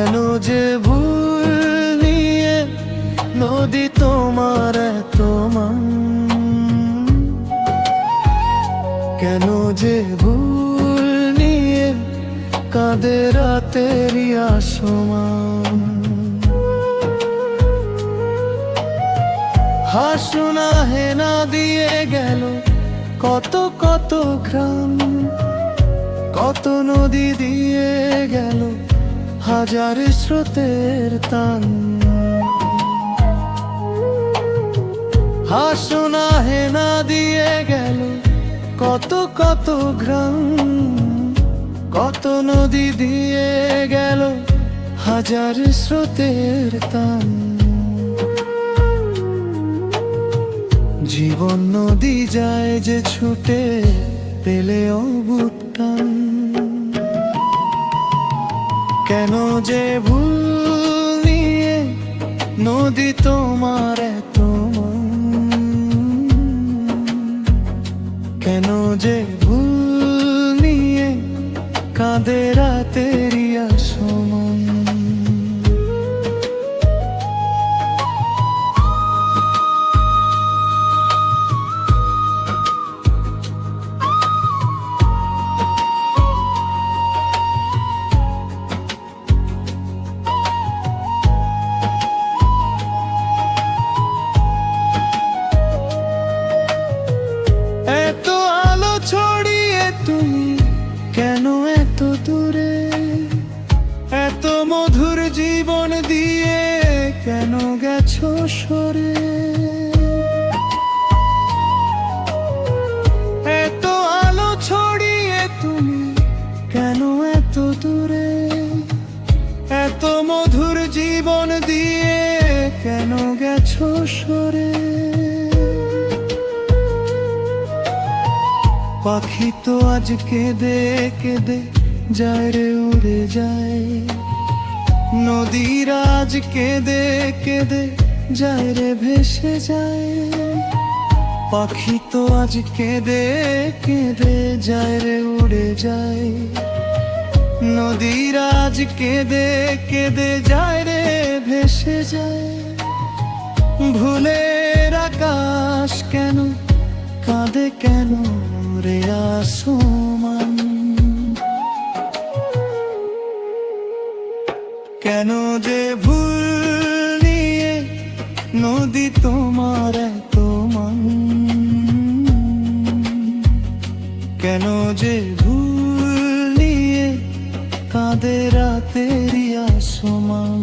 কেন যে ভুল নিয়ে নদী তোমার এত মান, কেন যে ভুল নিয়ে কাঁদে রাতেরই আসমান। হাসুনা হেনা দিয়ে গেল কত কত গ্রাম, কত নদী দিয়ে গেল হাজার স্রোতের টান। হাসুনা হেনা দিয়ে গেল কত কত গ্রাম, কত নদী দিয়ে গেল হাজার স্রোতের টান। জীবন নদী যায় যে ছুটে পেলে অবুট টান, কেন যে ভুল নিয়ে নদী তোমার এত মান, কেন যে ভুল নিয়ে কাঁদে রাতেরই আসমান। এত আলো ছড়িয়ে তুমি কেন এত দূরে, এত মধুর জীবন দিয়ে কেন গেছো সরে। এত আলো ছড়িয়ে তুমি কেন এত দূরে, এত মধুর জীবন দিয়ে কেন গেছো সরে। পাখি তো আজ কেঁদে কেঁদে যায় রে উড়ে যায়, নদীর আজ কেঁদে কেঁদে যায় রে ভেসে যায়। পাখি তো আজ কেঁদে কেঁদে যায় রে উড়ে যায়, নদীর আজ কেঁদে কেঁদে যায় রে ভেসে যায়। ভুলের আকাশ কেন কাঁদে কেন রে আসমান, কেন যে ভুল নিয়ে নদী তোমার এত মান, কেন যে ভুল নিয়ে কাঁদে রাতেরই আসমান।